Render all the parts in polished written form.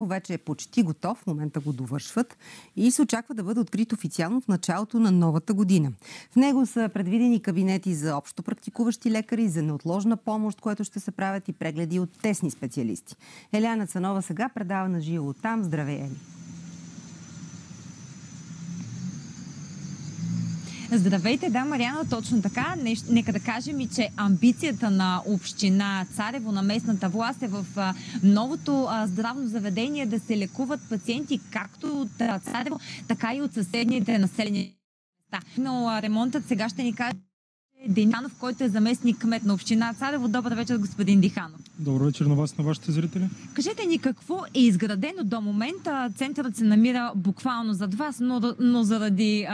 вече е почти готов, в момента го довършват и се очаква да бъде открит официално в началото на новата година. В него са предвидени кабинети за общо практикуващи лекари, за неотложна помощ, което ще се правят и прегледи от тесни специалисти. Елена Цанова сега предава на живо там. Здравей, Ели! Здравейте, да, Мариана, точно така. Нека да кажем и, че амбицията на община Царево, на местната власт е в новото здравно заведение да се лекуват пациенти както от Царево, така и от съседните населени места. Но ремонтът сега ще ни каже Диханов, който е заместник кмет на община Царево. Добър вечер, господин Диханов. Добър вечер на вас, на вашите зрители. Кажете ни какво е изградено до момента. Центърът се намира буквално зад вас, но заради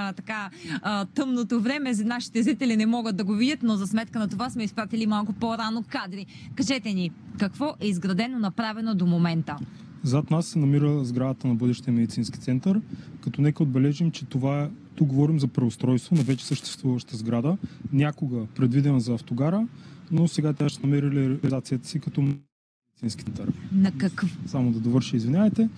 тъмното време за нашите зрители не могат да го видят, но за сметка на това сме изпратили малко по-рано кадри. Кажете ни, какво е изградено, направено до момента? Зад нас се намира сградата на бъдещия медицински център, като нека отбележим, че тук говорим за преустройство на вече съществуваща сграда, някога предвидена за автогара, но сега тя ще намери реализацията си като медицински център. На какъв? Само да довърша, извинявайте.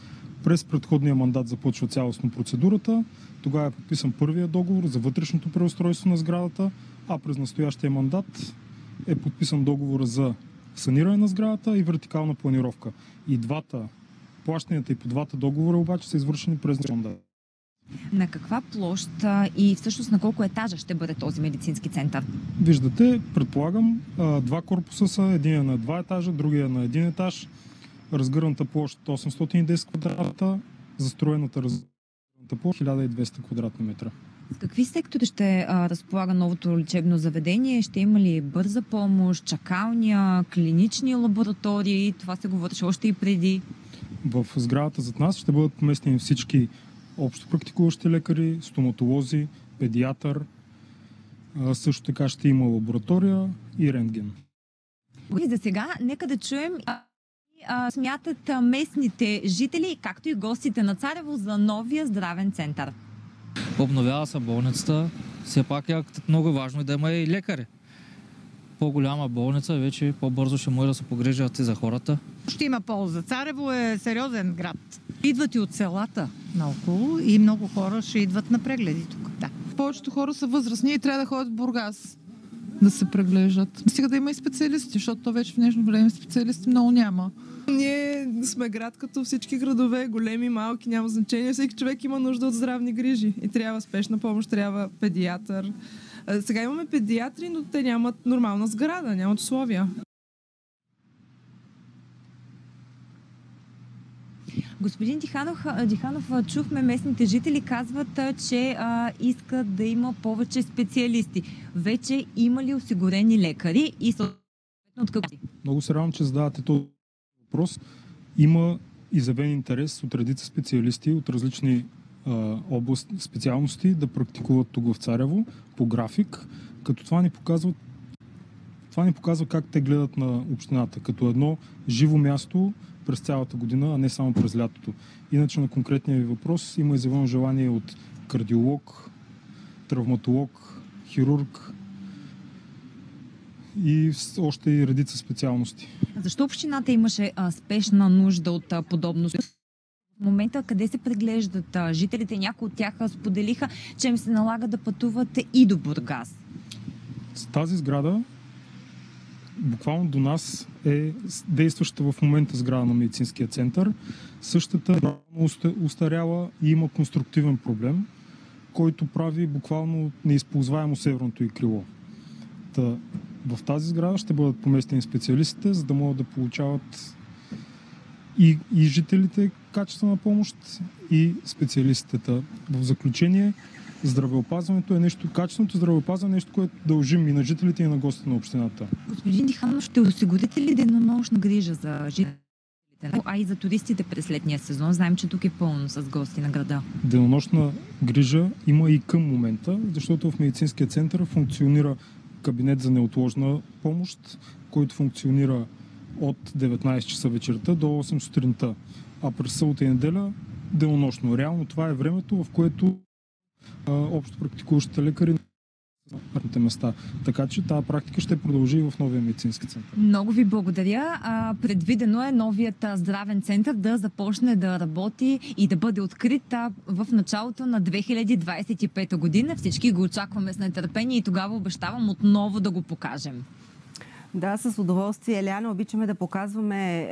През предходния мандат започва цялостно процедурата. Тогава е подписан първия договор за вътрешното преустройство на сградата, а през настоящия мандат е подписан договор за саниране на сградата и вертикална планировка. И плащанията и по двата договора обаче са извършени през мандат. На каква площ и всъщност на колко етажа ще бъде този медицински център? Виждате, предполагам, два корпуса са, един е на 2 етажа, другия е на 1 етаж. Разгърната площ 810 квадрата, застроената площ 1200 квадратни метра. С какви сектори ще разполага новото лечебно заведение? Ще има ли бърза помощ, чакалня, клинични лаборатории? Това се говореше още и преди. В сградата зад нас ще бъдат поместени всички общо практикуващи лекари, стоматолози, педиатър. Също така ще има лаборатория и рентген. За сега нека да чуем смятат местните жители, както и гостите на Царево за новия здравен център. Обновява се болницата. Все пак е много важно да има и лекари. По-голяма болница, вече по-бързо ще може да се погрижат и за хората. Ще има полза. Царево е сериозен град. Идват и от селата наоколо и много хора ще идват на прегледи тук. Да. Повечето хора са възрастни и трябва да ходят в Бургас да се преглеждат. Стига да има и специалисти, защото вече в днешно време специалисти много няма. Ние сме град като всички градове, големи, малки, няма значение. Всеки човек има нужда от здравни грижи и трябва спешна помощ, трябва педиатър. Сега имаме педиатри, но те нямат нормална сграда, нямат условия. Господин Диханов, чухме местните жители казват, че искат да има повече специалисти. Вече има ли осигурени лекари и съответно от какво? Много се радвам, че задавате този въпрос. Има изявен интерес от редица специалисти от различни специалности да практикуват тук в Царево по график, като това ни показва как те гледат на общината, като едно живо място през цялата година, а не само през лятото. Иначе на конкретния ви въпрос има изявено желание от кардиолог, травматолог, хирург и още и редица специалности. Защо общината имаше спешна нужда от подобно? В момента къде се преглеждат жителите, някои от тях споделиха, че им се налага да пътуват и до Бургас. С тази сграда буквално до нас е действаща в момента сграда на медицинския център. Същата е устаряла и има конструктивен проблем, който прави буквално неизползваемо северното й крило. В тази сграда ще бъдат поместени специалистите, за да могат да получават и жителите качествена помощ, и специалистите. В заключение, здравеопазването е качественото здравеопазване е нещо, което дължим и на жителите, и на гостите на общината. Господин Диханов, ще осигурите ли денонощна грижа за жителите, а и за туристите през летния сезон? Знаем, че тук е пълно с гости на града. Денонощна грижа има и към момента, защото в медицинския център функционира кабинет за неотложна помощ, който функционира от 19 часа вечерта до 8 сутринта, а през събота и неделя денонощно. Реално това е времето, в което общо практикуващите лекари на места. Така че тази практика ще продължи и в новия медицински център. Много ви благодаря. Предвидено е новият здравен център да започне да работи и да бъде открит в началото на 2025 година. Всички го очакваме с нетърпение и тогава обещавам отново да го покажем. Да, с удоволствие, Еляна. Обичаме да показваме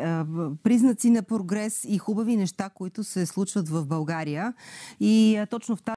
признаци на прогрес и хубави неща, които се случват в България. И точно в тази